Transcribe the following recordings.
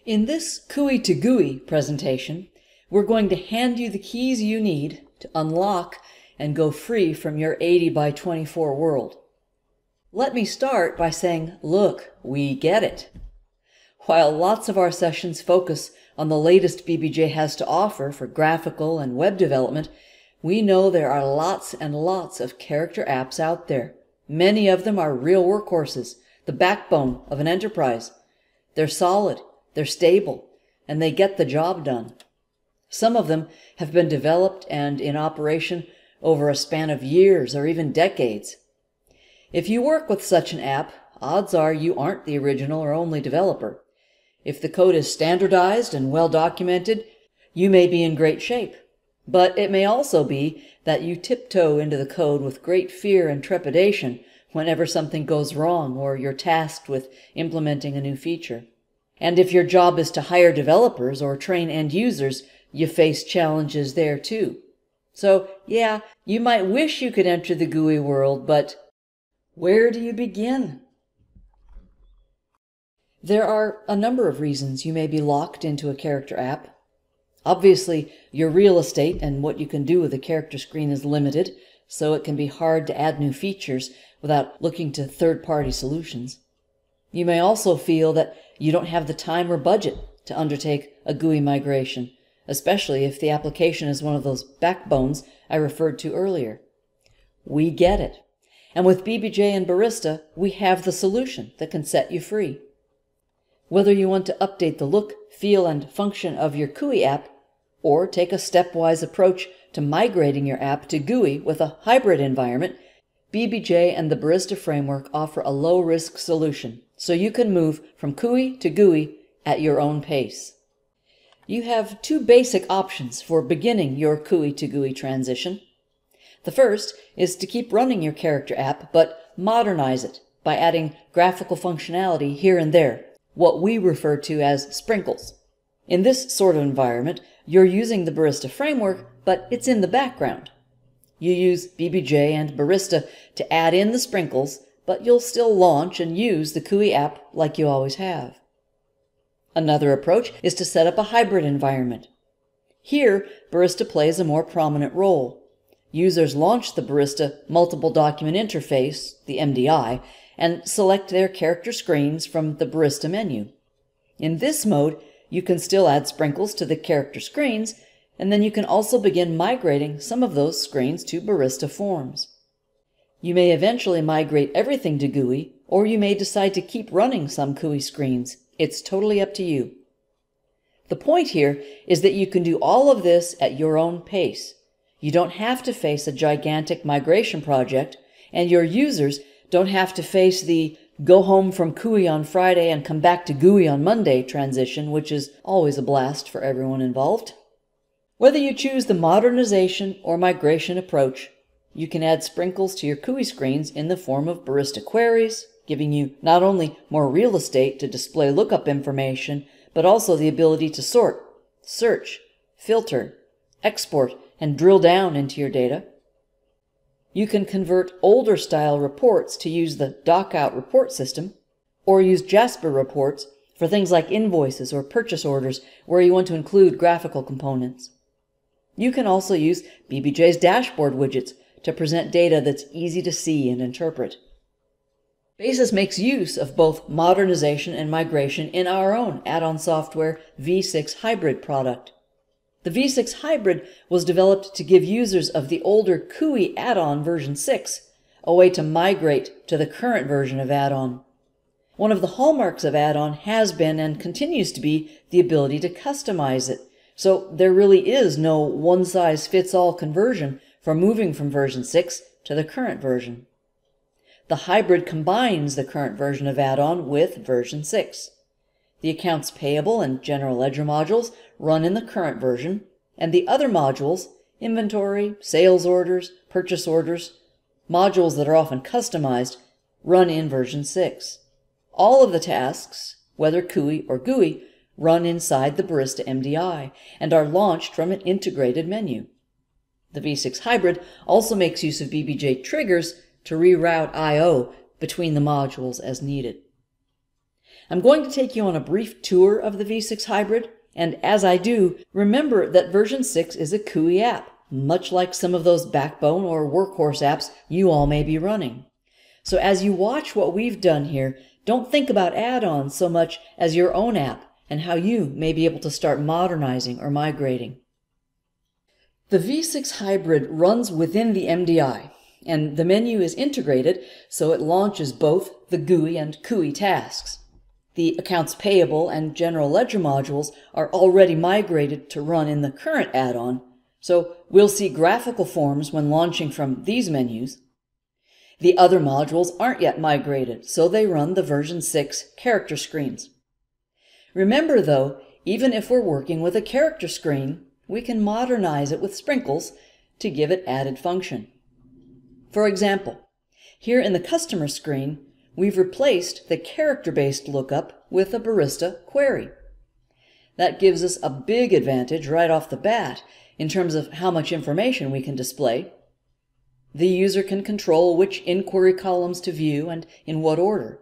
In this CUI to GUI presentation, we're going to hand you the keys you need to unlock and go free from your 80 by 24 world. Let me start by saying, look, we get it. While lots of our sessions focus on the latest BBj has to offer for graphical and web development, we know there are lots and lots of character apps out there. Many of them are real workhorses, the backbone of an enterprise. They're solid, they're stable, and they get the job done. Some of them have been developed and in operation over a span of years or even decades. If you work with such an app, odds are you aren't the original or only developer. If the code is standardized and well documented, you may be in great shape. But it may also be that you tiptoe into the code with great fear and trepidation whenever something goes wrong or you're tasked with implementing a new feature. And if your job is to hire developers or train end users, you face challenges there too. So yeah, you might wish you could enter the GUI world, but where do you begin? There are a number of reasons you may be locked into a character app. Obviously, your real estate and what you can do with a character screen is limited, so it can be hard to add new features without looking to third-party solutions. You may also feel that you don't have the time or budget to undertake a GUI migration, especially if the application is one of those backbones I referred to earlier. We get it. And with BBj and Barista, we have the solution that can set you free. Whether you want to update the look, feel, and function of your CUI app, or take a stepwise approach to migrating your app to GUI with a hybrid environment, BBj and the Barista framework offer a low-risk solution, so you can move from CUI to GUI at your own pace. You have two basic options for beginning your CUI to GUI transition. The first is to keep running your character app, but modernize it by adding graphical functionality here and there, what we refer to as sprinkles. In this sort of environment, you're using the Barista framework, but it's in the background. You use BBj and Barista to add in the sprinkles, but you'll still launch and use the CUI app like you always have. Another approach is to set up a hybrid environment. Here, Barista plays a more prominent role. Users launch the Barista Multiple Document Interface, the MDI, and select their character screens from the Barista menu. In this mode, you can still add sprinkles to the character screens, and then you can also begin migrating some of those screens to Barista forms. You may eventually migrate everything to GUI, or you may decide to keep running some CUI screens. It's totally up to you. The point here is that you can do all of this at your own pace. You don't have to face a gigantic migration project, and your users don't have to face the go home from CUI on Friday and come back to GUI on Monday transition, which is always a blast for everyone involved. Whether you choose the modernization or migration approach, you can add sprinkles to your CUI screens in the form of Barista queries, giving you not only more real estate to display lookup information, but also the ability to sort, search, filter, export, and drill down into your data. You can convert older style reports to use the dockout report system, or use Jasper reports for things like invoices or purchase orders where you want to include graphical components. You can also use BBj's dashboard widgets to present data that's easy to see and interpret. Basis makes use of both modernization and migration in our own AddonSoftware V6 Hybrid product. The V6 Hybrid was developed to give users of the older CUI add-on version 6 a way to migrate to the current version of add-on. One of the hallmarks of add-on has been and continues to be the ability to customize it, so there really is no one-size-fits-all conversion for moving from version 6 to the current version. The hybrid combines the current version of add-on with version 6. The accounts payable and general ledger modules run in the current version, and the other modules, inventory, sales orders, purchase orders, modules that are often customized, run in version 6. All of the tasks, whether CUI or GUI, run inside the Barista MDI and are launched from an integrated menu. The V6 Hybrid also makes use of BBj triggers to reroute I/O between the modules as needed. I'm going to take you on a brief tour of the V6 Hybrid, and as I do, remember that version 6 is a CUI app, much like some of those backbone or workhorse apps you all may be running. So as you watch what we've done here, don't think about add-ons so much as your own app and how you may be able to start modernizing or migrating. The V6 Hybrid runs within the MDI, and the menu is integrated so it launches both the GUI and CUI tasks. The accounts payable and general ledger modules are already migrated to run in the current add-on, so we'll see graphical forms when launching from these menus. The other modules aren't yet migrated, so they run the version 6 character screens. Remember though, even if we're working with a character screen, we can modernize it with sprinkles to give it added function. For example, here in the customer screen, we've replaced the character-based lookup with a Barista query. That gives us a big advantage right off the bat in terms of how much information we can display. The user can control which inquiry columns to view and in what order.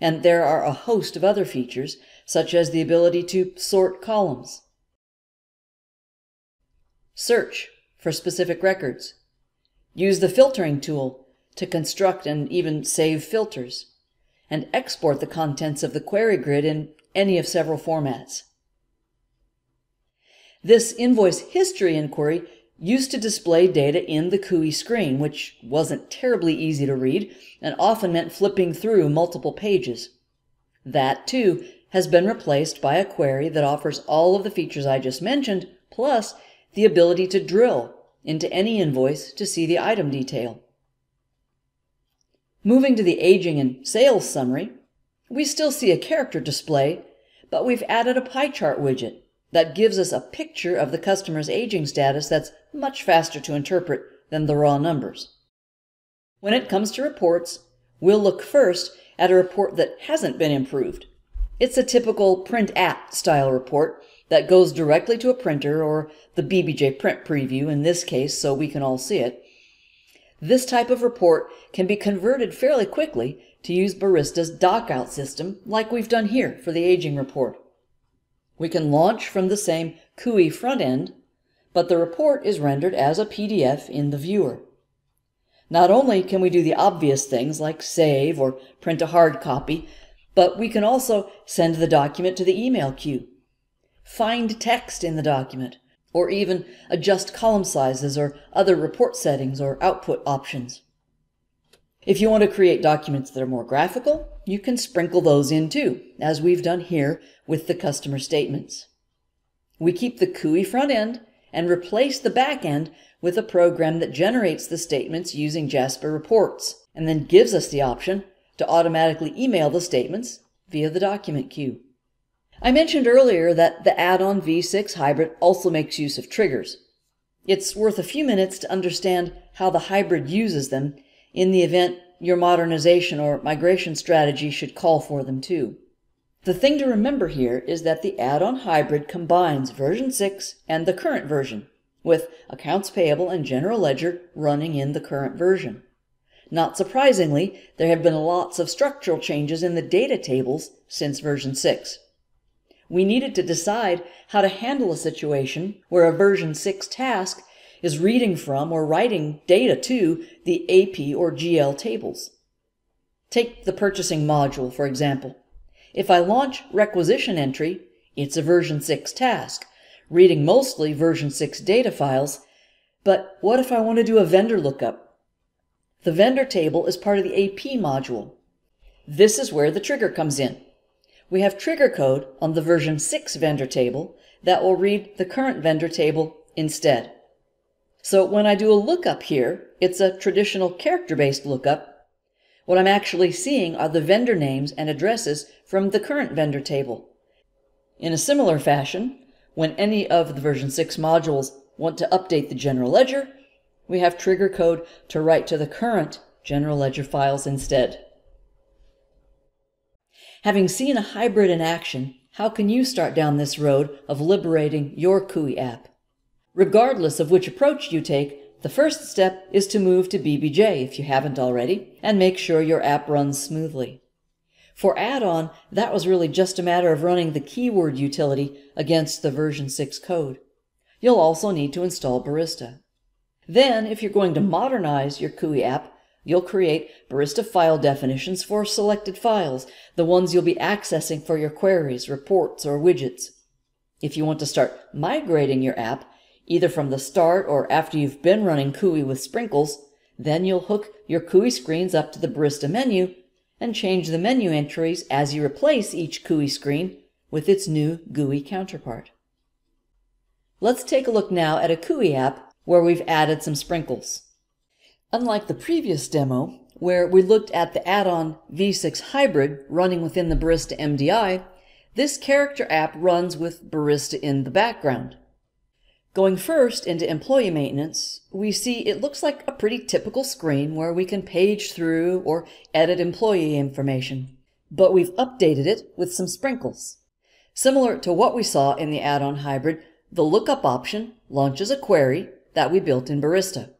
And there are a host of other features, such as the ability to sort columns, search for specific records, use the filtering tool to construct and even save filters, and export the contents of the query grid in any of several formats. This invoice history inquiry used to display data in the CUI screen, which wasn't terribly easy to read and often meant flipping through multiple pages. That, too, has been replaced by a query that offers all of the features I just mentioned, plus the ability to drill into any invoice to see the item detail. Moving to the aging and sales summary, we still see a character display, but we've added a pie chart widget that gives us a picture of the customer's aging status that's much faster to interpret than the raw numbers. When it comes to reports, we'll look first at a report that hasn't been improved. It's a typical print app style report that goes directly to a printer, or the BBj print preview in this case so we can all see it. This type of report can be converted fairly quickly to use Barista's dockout system like we've done here for the aging report. We can launch from the same CUI front end, but the report is rendered as a PDF in the viewer. Not only can we do the obvious things like save or print a hard copy, but we can also send the document to the email queue, find text in the document, or even adjust column sizes or other report settings or output options. If you want to create documents that are more graphical, you can sprinkle those in too, as we've done here with the customer statements. We keep the CUI front end and replace the back end with a program that generates the statements using Jasper reports, and then gives us the option to automatically email the statements via the document queue. I mentioned earlier that the add-on V6 Hybrid also makes use of triggers. It's worth a few minutes to understand how the hybrid uses them in the event your modernization or migration strategy should call for them too. The thing to remember here is that the add-on hybrid combines version 6 and the current version, with accounts payable and general ledger running in the current version. Not surprisingly, there have been lots of structural changes in the data tables since version 6. We needed to decide how to handle a situation where a version 6 task is reading from or writing data to the AP or GL tables. Take the purchasing module, for example. If I launch requisition entry, it's a version 6 task, reading mostly version 6 data files, but what if I want to do a vendor lookup? The vendor table is part of the AP module. This is where the trigger comes in. We have trigger code on the version 6 vendor table that will read the current vendor table instead. So when I do a lookup here, it's a traditional character-based lookup. What I'm actually seeing are the vendor names and addresses from the current vendor table. In a similar fashion, when any of the version 6 modules want to update the general ledger, we have trigger code to write to the current general ledger files instead. Having seen a hybrid in action, how can you start down this road of liberating your CUI app? Regardless of which approach you take, the first step is to move to BBj if you haven't already, and make sure your app runs smoothly. For add-on, that was really just a matter of running the keyword utility against the version 6 code. You'll also need to install Barista. Then, if you're going to modernize your CUI app, you'll create Barista file definitions for selected files, the ones you'll be accessing for your queries, reports, or widgets. If you want to start migrating your app, either from the start or after you've been running CUI with sprinkles, then you'll hook your CUI screens up to the Barista menu and change the menu entries as you replace each CUI screen with its new GUI counterpart. Let's take a look now at a CUI app where we've added some sprinkles. Unlike the previous demo, where we looked at the add-on v6 hybrid running within the Barista MDI, this character app runs with Barista in the background. Going first into employee maintenance, we see it looks like a pretty typical screen where we can page through or edit employee information, but we've updated it with some sprinkles. Similar to what we saw in the add-on hybrid, the lookup option launches a query that we built in Barista.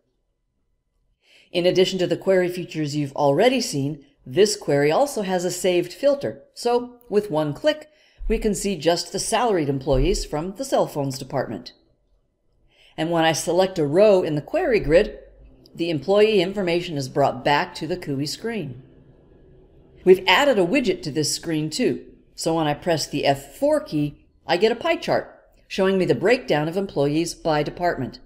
In addition to the query features you've already seen, this query also has a saved filter, so with one click, we can see just the salaried employees from the cell phones department. And when I select a row in the query grid, the employee information is brought back to the CUI screen. We've added a widget to this screen too, so when I press the F4 key, I get a pie chart showing me the breakdown of employees by department.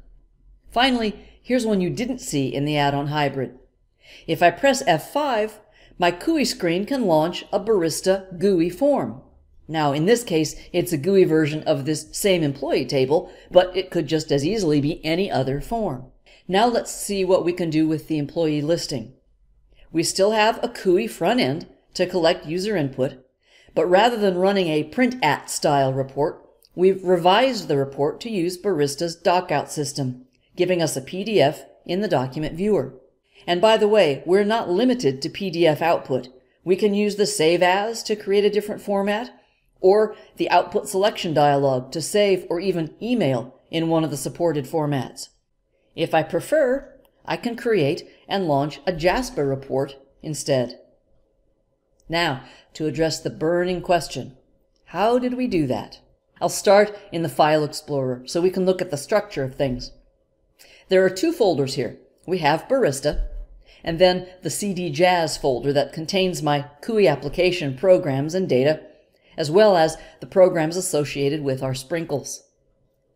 Finally, here's one you didn't see in the add-on hybrid. If I press F5, my CUI screen can launch a Barista GUI form. Now, in this case, it's a GUI version of this same employee table, but it could just as easily be any other form. Now let's see what we can do with the employee listing. We still have a CUI front end to collect user input, but rather than running a print-at style report, we've revised the report to use Barista's dockout system, giving us a PDF in the document viewer. And by the way, we're not limited to PDF output. We can use the Save As to create a different format, or the output selection dialog to save or even email in one of the supported formats. If I prefer, I can create and launch a Jasper report instead. Now, to address the burning question, how did we do that? I'll start in the File Explorer so we can look at the structure of things. There are two folders here. We have Barista, and then the CD Jazz folder that contains my CUI application programs and data, as well as the programs associated with our sprinkles.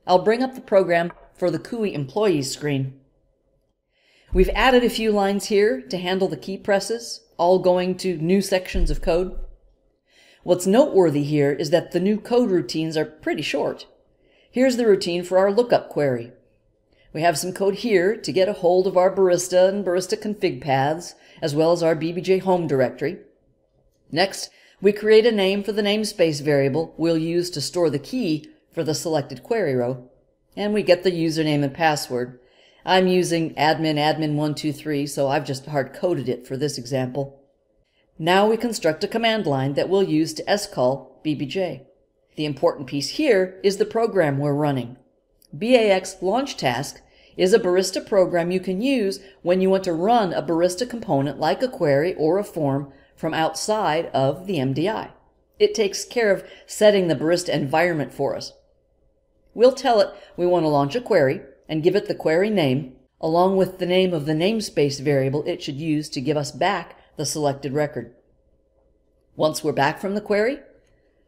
I'll bring up the program for the CUI employees screen. We've added a few lines here to handle the key presses, all going to new sections of code. What's noteworthy here is that the new code routines are pretty short. Here's the routine for our lookup query. We have some code here to get a hold of our Barista and Barista config paths, as well as our BBj home directory. Next, we create a name for the namespace variable we'll use to store the key for the selected query row, and we get the username and password. I'm using admin123, so I've just hard-coded it for this example. Now we construct a command line that we'll use to scall BBj. The important piece here is the program we're running. BAX launch task is a Barista program you can use when you want to run a Barista component like a query or a form from outside of the MDI. It takes care of setting the Barista environment for us. We'll tell it we want to launch a query and give it the query name, along with the name of the namespace variable it should use to give us back the selected record. Once we're back from the query,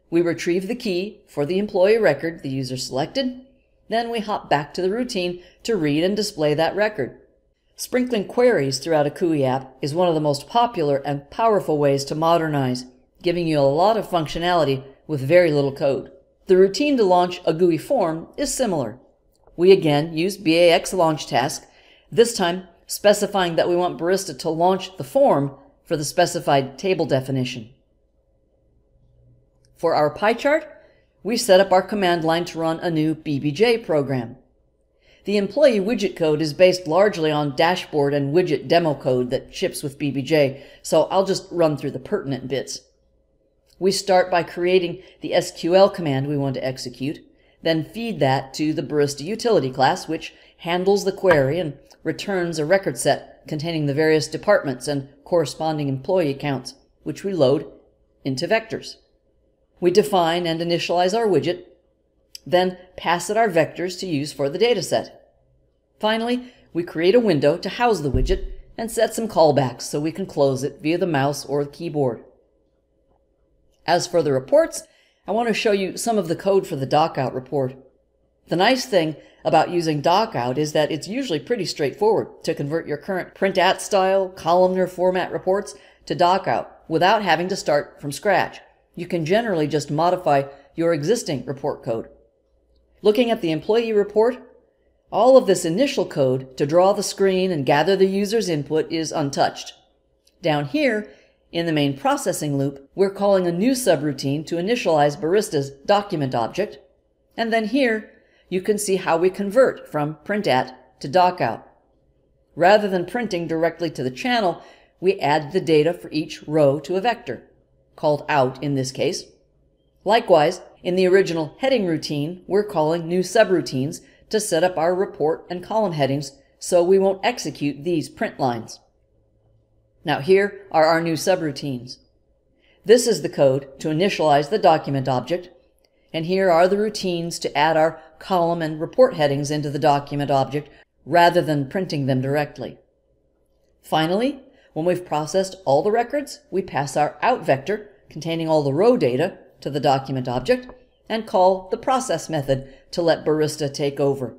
we retrieve the key for the employee record the user selected, then we hop back to the routine to read and display that record. Sprinkling queries throughout a CUI app is one of the most popular and powerful ways to modernize, giving you a lot of functionality with very little code. The routine to launch a GUI form is similar. We again use BAX launch task, this time specifying that we want Barista to launch the form for the specified table definition. For our pie chart, we set up our command line to run a new BBj program. The employee widget code is based largely on dashboard and widget demo code that ships with BBj, so I'll just run through the pertinent bits. We start by creating the SQL command we want to execute, then feed that to the Barista utility class, which handles the query and returns a record set containing the various departments and corresponding employee accounts, which we load into vectors. We define and initialize our widget, then pass it our vectors to use for the dataset. Finally, we create a window to house the widget and set some callbacks so we can close it via the mouse or the keyboard. As for the reports, I want to show you some of the code for the dockout report. The nice thing about using dockout is that it's usually pretty straightforward to convert your current print-at style, columnar format reports to dockout without having to start from scratch. You can generally just modify your existing report code. Looking at the employee report, all of this initial code to draw the screen and gather the user's input is untouched. Down here, in the main processing loop, we're calling a new subroutine to initialize Barista's document object, and then here, you can see how we convert from print-at to dockout. Rather than printing directly to the channel, we add the data for each row to a vector, called out in this case. Likewise, in the original heading routine, we're calling new subroutines to set up our report and column headings so we won't execute these print lines. Now here are our new subroutines. This is the code to initialize the document object, and here are the routines to add our column and report headings into the document object rather than printing them directly. Finally, when we've processed all the records, we pass our out vector containing all the row data to the document object and call the process method to let Barista take over.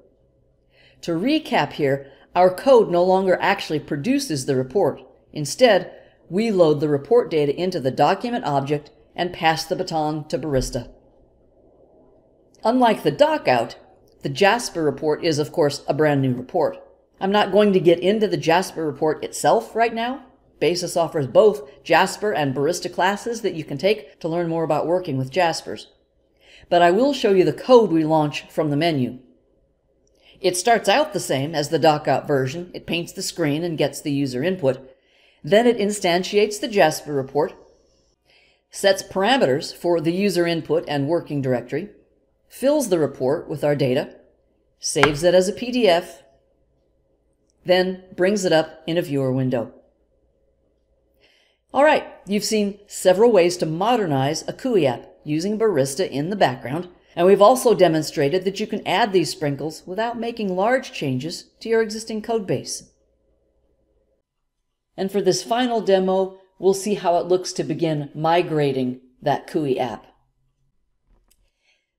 To recap here, our code no longer actually produces the report. Instead, we load the report data into the document object and pass the baton to Barista. Unlike the dockout, the Jasper report is, of course, a brand new report. I'm not going to get into the Jasper report itself right now. Basis offers both Jasper and Barista classes that you can take to learn more about working with Jaspers. But I will show you the code we launch from the menu. It starts out the same as the dockout version. It paints the screen and gets the user input. Then it instantiates the Jasper report, sets parameters for the user input and working directory, fills the report with our data, saves it as a PDF, then brings it up in a viewer window. All right, you've seen several ways to modernize a CUI app using Barista in the background, and we've also demonstrated that you can add these sprinkles without making large changes to your existing code base. And for this final demo, we'll see how it looks to begin migrating that CUI app.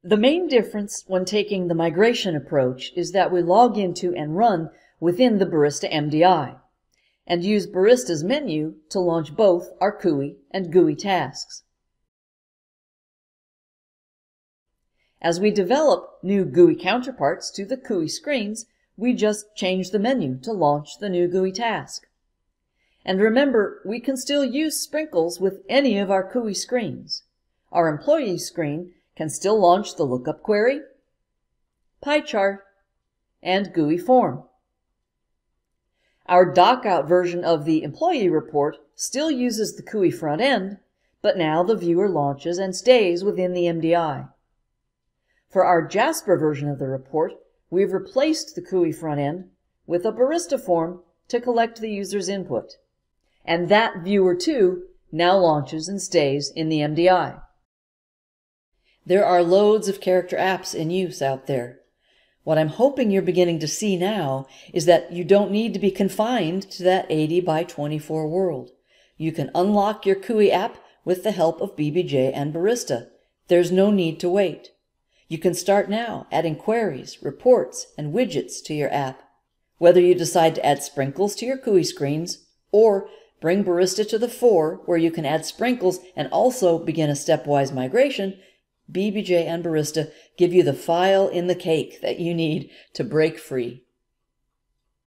The main difference when taking the migration approach is that we log into and run within the Barista MDI and use Barista's menu to launch both our CUI and GUI tasks. As we develop new GUI counterparts to the CUI screens, we just change the menu to launch the new GUI task. And remember, we can still use sprinkles with any of our CUI screens. Our employee screen can still launch the lookup query, pie chart, and GUI form. Our dockout version of the employee report still uses the CUI front end, but now the viewer launches and stays within the MDI. For our Jasper version of the report, we've replaced the CUI front end with a Barista form to collect the user's input. And that viewer too now launches and stays in the MDI. There are loads of character apps in use out there. What I'm hoping you're beginning to see now is that you don't need to be confined to that 80 by 24 world. You can unlock your CUI app with the help of BBj and Barista. There's no need to wait. You can start now adding queries, reports, and widgets to your app. Whether you decide to add sprinkles to your CUI screens or bring Barista to the fore where you can add sprinkles and also begin a stepwise migration, BBj and Barista give you the file in the cake that you need to break free.